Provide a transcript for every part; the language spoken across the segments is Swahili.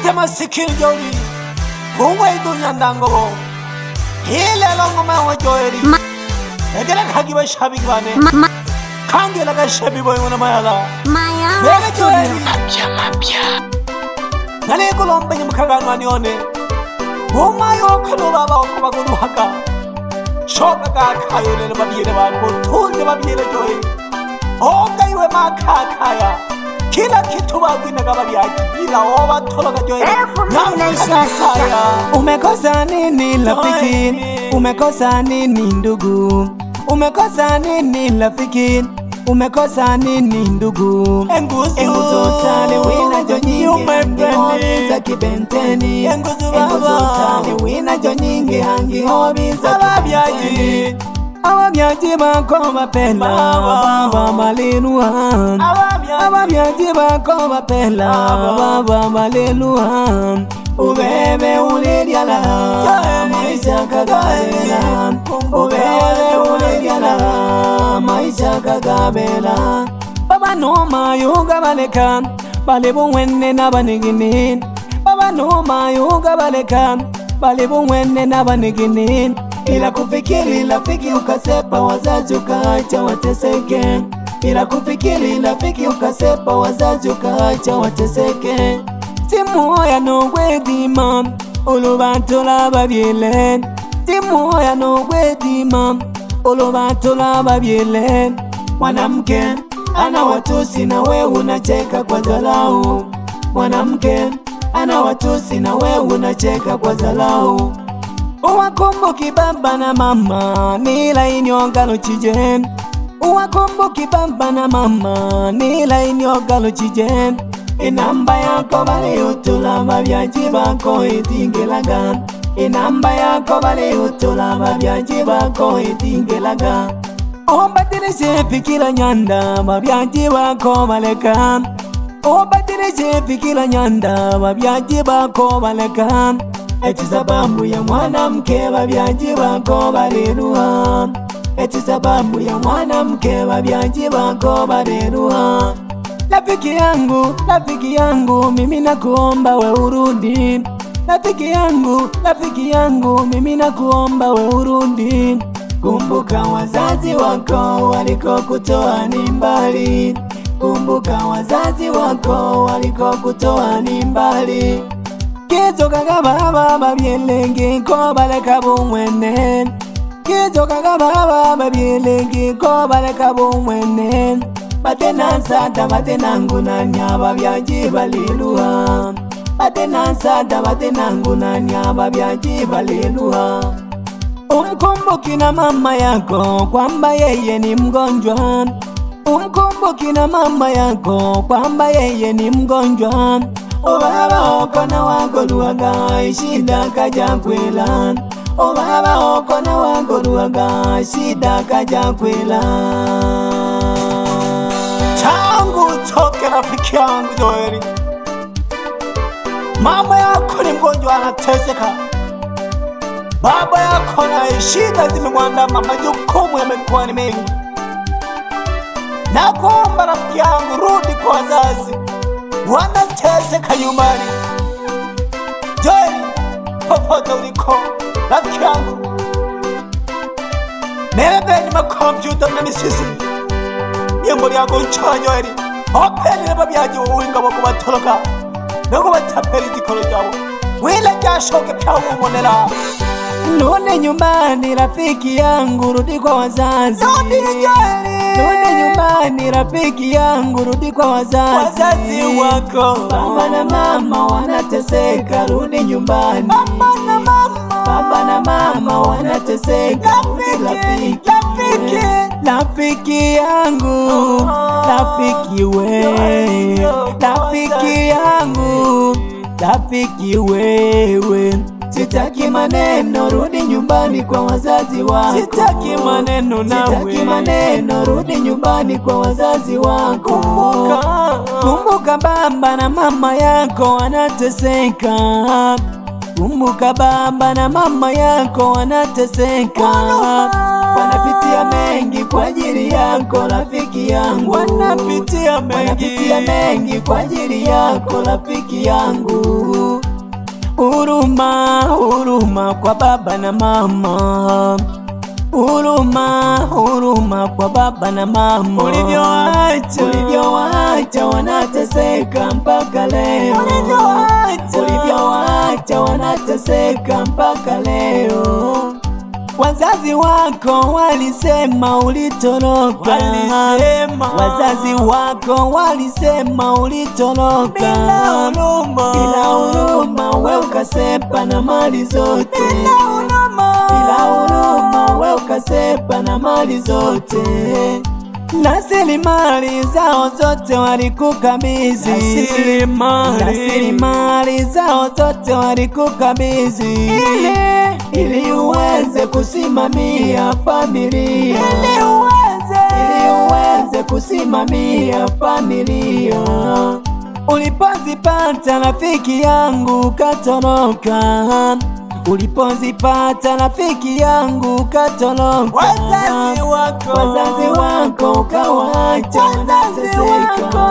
Nite masikini jori Kuwe dunya ndango Hile longo mawa joeri Egele kagiwa shabi gwane Kange laga shabi boy wana mayala Mele joeri Nale kulombe nyamkagano anione Umayo kano baba okuba kunu haka Shoka ka kayo nele mabiyele bako Tunde mabiyele joeri Oga iwe makakaya Kila kitu bagwina gababiaji Ila owa tologa joeri Umekosa nini rafiki? Umekosa nini ndugu? Umekosa nini rafiki? Umekosa nini ndugu? Enguzo tale wina jonyingi hangi za kibenteni Enguzo tale wina jonyingi hangi za kibenteni Ababyaji bako bapela baba maleluha Ababyaji bako bapela baba maleluha Ubebe ulidiala maisha kagabela Ubebe ulidiala maisha kagabela Baba noma yuga baleka Balibu wenne na baniginin Baba noma yuga baleka Balibu wenne na baniginin Ila kufikiri rafiki ukasepa wazazi ukaacha wateseke Ila kufikiri rafiki ukasepa wazazi ukaacha wateseke Timu ya nogwedima ulubatula babyele Timu ya nogwedima ulubatula babyele Mwanamke ana watusi na wewe unacheka kwa dharau Mwanamke ana watusi na wewe unacheka kwa dharau Uwakumbuki baba na mama nila inyongalo chije Uwakumbuki baba na mama nila inyongalo chije Inamba yako bali utula babyaji bako itingelaga Inamba yako bali utula babyaji bako itingelaga Obadilishe fikira nyanda babyaji bako baleka Obadilishe fikira nyanda babyaji bako baleka Eti sababu ya mwanamke babyaji bako baleluha Eti sababu ya mwanamke babyaji bako baleluha Rafiki yangu mimi nakuomba we urudi Rafiki yangu mimi nakuomba we urudi Kumbuka wazazi wako walikokutoa ni mbali Kumbuka wazazi wako walikokutoa ni mbali Kizokaga baba babyelenge ko baleka bumwene Kizokaga baba babyelenge ko baleka bumwene Batena nsada batena ngunanya babyaji baleluha Batena nsada batena ngunanya babyaji baleluha Umkumbuki na mama yako kwamba yeye ni mgonjwa Umkumbuki na mama yako kwamba yeye ni mgonjwa Obaba okona wagoluwaga shida kaja kwela Obaba okona wagoluwaga shida kaja kwela Tangu toke rafiki yangu joeri Mama yako ni mgonjwa anateseka Baba yako na shida zimemwandama majukumu yamekuwa ni mengi Nakuomba rafiki yangu rudi kwa wazazi Wanateseka nyumbani Joeri popote uliko rafiki yangu Nebe ni makompyuta na misisi Miemboli yako nchora joeri Openi na babyaji uwinga wako batoloka Nuko batapeli jikolo jabo Wile jashoke pya umonela Nune nyumbani rafiki yangu rudi kwa wazazi Rudi joeri Rudi nyumbani rafiki yangu rudi kwa wazazi wako Baba na mama wanateseka rudi nyumbani Baba na mama wanateseka Rafiki yangu Rafiki we Rafiki yangu Rafiki wewe Sitaki maneno rudi nyumbani kwa wazazi wako Sitaki maneno nawe Sitaki maneno rudi nyumbani kwa wazazi wako Kumbuka baba na mama yako wanateseka Kumbuka baba na mama yako wanateseka Wanapitia mengi kwa ajili yako rafiki yangu Wanapitia mengi kwa ajili yako rafiki yangu Huruma, huruma kwa baba na mama. Huruma, huruma kwa baba na mama. Ulivyowaacha wanateseka mpaka leo. Ulivyowaacha wanateseka mpaka leo. Wazazi wako walisema ulitoroka. Wazazi wako walisema ulitoroka. Bila huruma we ukasepa na mali zote. Bila huruma we ukasepa na mali zote. Rasilimali zao zote walikukabidhi. Rasilimali zao zote walikukabidhi ili uweze kusimamia familia. Ili uweze kusimamia familia. Ulipozipata rafiki yangu katoroka. Ulipozipata rafiki yangu katoroka. Wazazi wako ukawaacha wanateseka.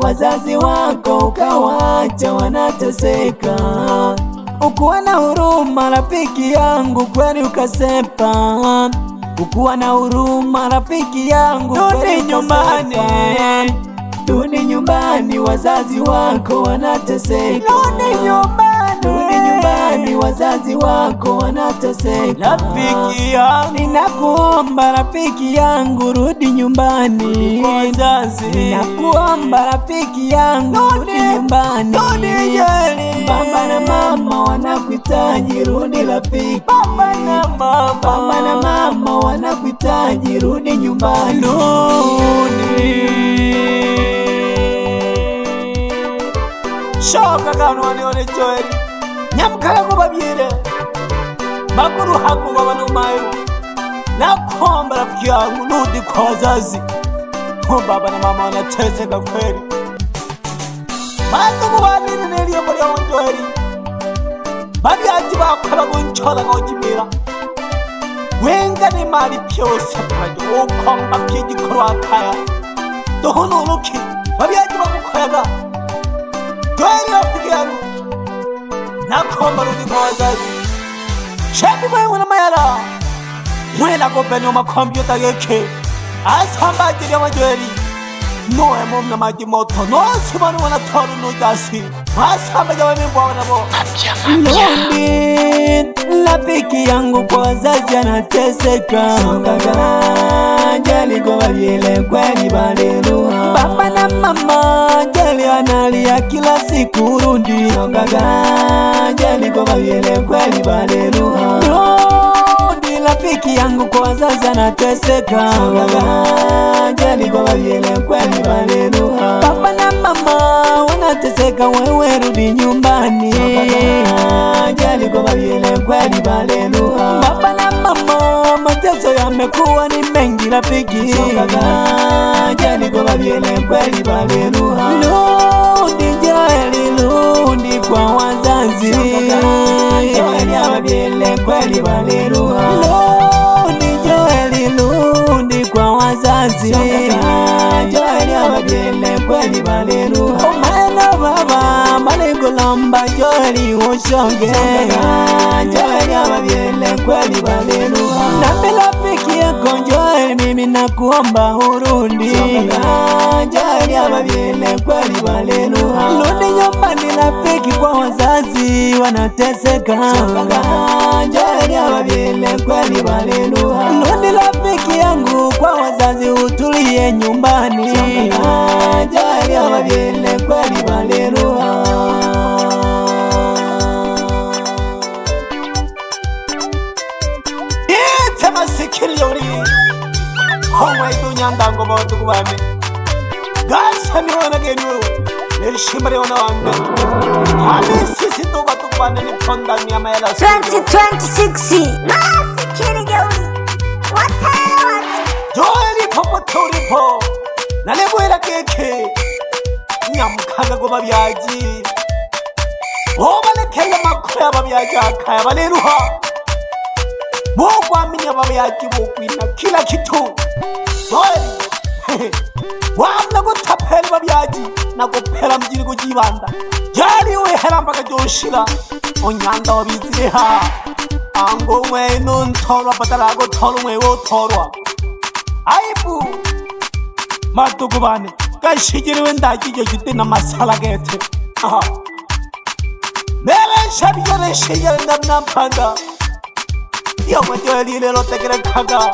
Wazazi wako ukawaacha wanateseka. Ukuwa na huruma rafiki yangu kweli ukasepa. Ukuwa na huruma rafiki yangu kweli ukasepa. Rudi nyumbani wazazi wako wanateseka. Rudi nyumbani wazazi wako wanateseka. Rafiki yangu, ninakuomba rafiki yangu rudi nyumbani. Ninakuomba rafiki yangu rudi nyumbani. Baba na mama wanakuhitaji rudi rafiki. Baba na mama wanakuhitaji rudi nyumbani. Shoka gano wanione Joel nyamkala ko babyere bakuru hako babanumayo nakuomba rafiki yangu rudi kwa wazazi. Baba na mama wanateseka kweli. Bantu kubanini neliyo bya Joel babyaji bakora gunchora ngokimira wenga ni mali byose pajo ukomba by'igikorwa akaya dohonuruki babyaji bagukoraga. Joel rafiki yangu nakuomba rudi kwa wazazi. Shebi mwe na mayara mwela gobeni wa kompyuta yake asambajiri ya Joel noe mumna maji moto nosi bani wanatoru nujasi asambajiri wa mimbo wanabo. Rudi rafiki yangu kwa wazazi anateseka. Jali kwa babyele kweli baleluha. Baba na mama jali analia kila siku rudi. Jali kwa babyele kweli baleluha. Rudi rafiki yangu kwa wazazi anateseka. Jali kwa babyele kweli baleluha. Baba na mama wanateseka wewe rudi nyumbani. Jali kwa babyele kweli baleluha. Baba na mama mateso yamekuwa ni mengi rafiki. Jali kwa babyele kweli baleluha. Rudi Joel rudi kwa wazazi. Jali ya babyele kweli baleluha. Rudi Joel rudi kwa wazazi. Jali ya babyele kweli baleluha. Omwana baba malegolamba Joel ushonge. Jali ya babyele kweli baleluha. Nami rafiki yako Joel mimi nakuomba urudi. Jali ya babyele kweli baleluha. Rudi nyumbani rafiki kwa wazazi wanateseka. Jali ya babyele kweli baleluha. Rudi rafiki yangu kwa wazazi utulie nyumbani. Jali ya babyele kweli baleluha. Masikiri yori Hongwa idunya ndango bawatu kubane Gasa niwe na geni wewe Nilishimari wana wanga Hali sisi tuba tukubane ni ponda miyama ya la 2026 Masikiri yori Watara Joeli popo turipo Nalebuela keke Nyamkaga go babyaji Obale kele makoya babyaji akaya baleruha Mwamini ya babyaji bokwina kila kitu. Joel wamna gutapela babyaji na gupela mjini kujibanda jali we helamba ka joshila onyanda wabiziha ango we non tholwa patala go tholwe wo tholwa aibu matugubane ka shijiriwe ndaji jo jitina masala gethe mele shabiyore shijere namnam phanda yo matweli le lo tekere khaga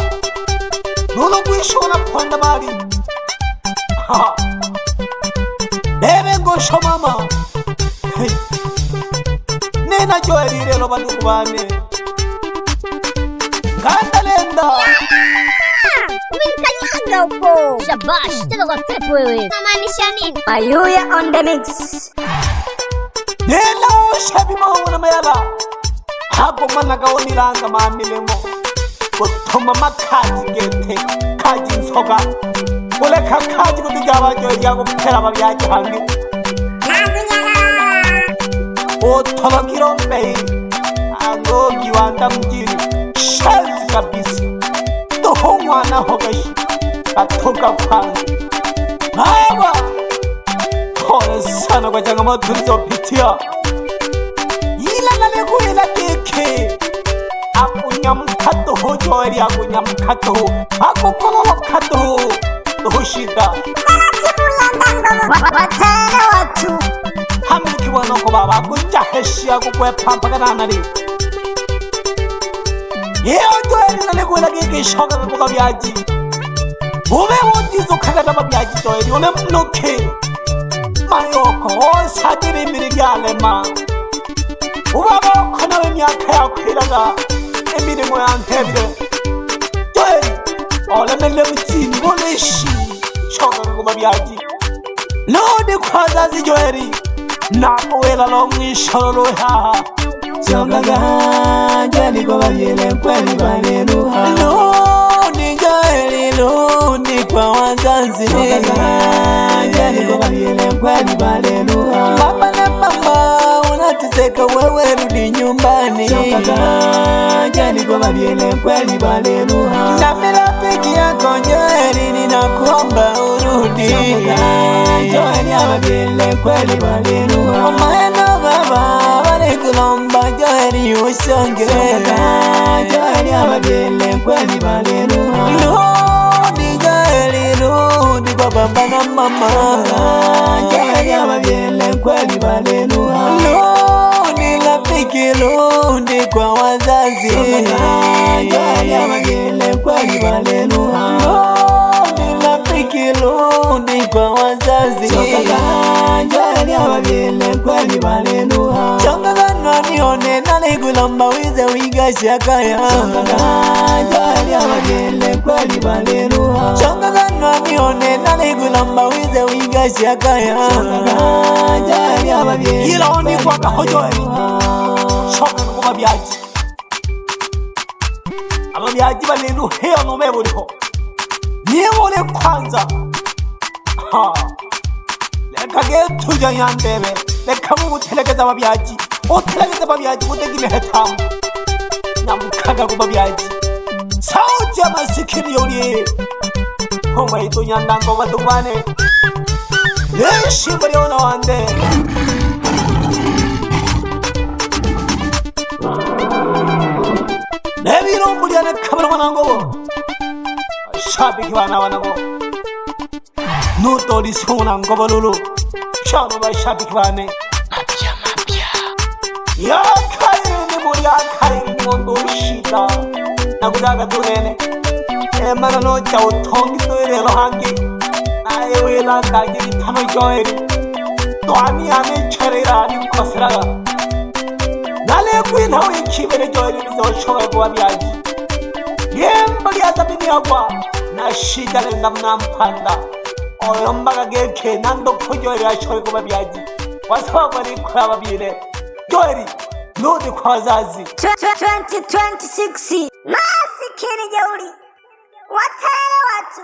nulo kuishona phanda mari bebe ngo shomama nena joeli le lo matugubane kandalenda Shabash, tena kwa step wewe. Namaanisha nini? Mayuya on the mix. Nela shabi mawana mayala. Hapo mana gaoni langa maamilemo. Kutoma makaji gete. Kaji nsoga. Ule kakaji kutijawa joeli yangu pera mabiyaki hangi. Otolo kirombe. Ango giwanda mjini. Shelzi kabisi. Toho mwana hogashi. Katoka kwangu Maiwa Kore sana kwa changamoto tulizopitia Ila nalikuila keke Akunyamkato ho joeli akunyamkato ho Akukololokato ho Toho shida Watele watu Hamlikiwa noko baba Kujaheshi akukwe pampa kananari Yeo joeli nalikuila keke shoka kukuka biaji Ube wondizo kagada mabyaji joeli ule mnuke Mayoko osatiri mirigale ma Ubaba okonawe myaka yakwiraga Emirimo yantebire Joeli ole mele mutini Woleshi Shoka kumabyaji Lodi kwazazi joeli Nako wela lo mwisholo loha Shoka joeli kwa babyele kweli baleluha Lodi joeli lodi kwa wazazi Jali kwa babyele kweli baleluha Baba na mama unateseka wewe rudi nyumbani Jali kwa babyele kweli baleluha Nami rafiki yako Joeli ninakuomba urudi Joeli ya babyele kweli baleluha Umaeno baba balikulomba Joeli usonge Joeli ya babyele kweli baleluha Rudi Joeli rudi kwa baba na mama Joeli ya babyele kweli baleluha Rudi rafiki rudi kwa wazazi Joeli ya babyele kweli baleluha Rudi rafiki rudi kwa wazazi Joeli ya babyele kweli baleluha Chonga ganwa nione nalikulomba wize wigashakaya Joeli ya babyele kweli baleluha Chonga ganwa nione nalikulomba wize wigashakaya Joeli ya babyele Ila oni kwa kaho joeli Shoka kumabyaji Amabyaji balelu heo numeburiho Niwole kwanza Leka getuja yandebe Leka mutelekeza mabyaji Utelekeza mabyaji kutegime hetamu Nyamukaga kumabyaji Sauti ya masikini yoni Homa ito nyandango batubane Leshi mbariona wande Nebiro mburiane kabra manangobo Shabiki wana bo Nutori suna ngobo lulu Shano ba shabiki wane Mapya Ya kairi muri ya kairi mondo shita Nakudaga tunene Emana no cha utongi toire rohangi Nae wela kagiri tano joeri Toani ame cherera ni koseraga Nale kwina we kibere joeri bizo shoga kwa biaji Yembali asabini agwa Na shida le namna mpanda Oyombaga geke nando kujoeri ashoga kwa biaji Wasawa ni kwa babile Joeri Nudi kwa wazazi 2026 Masikini jeuri Watele watu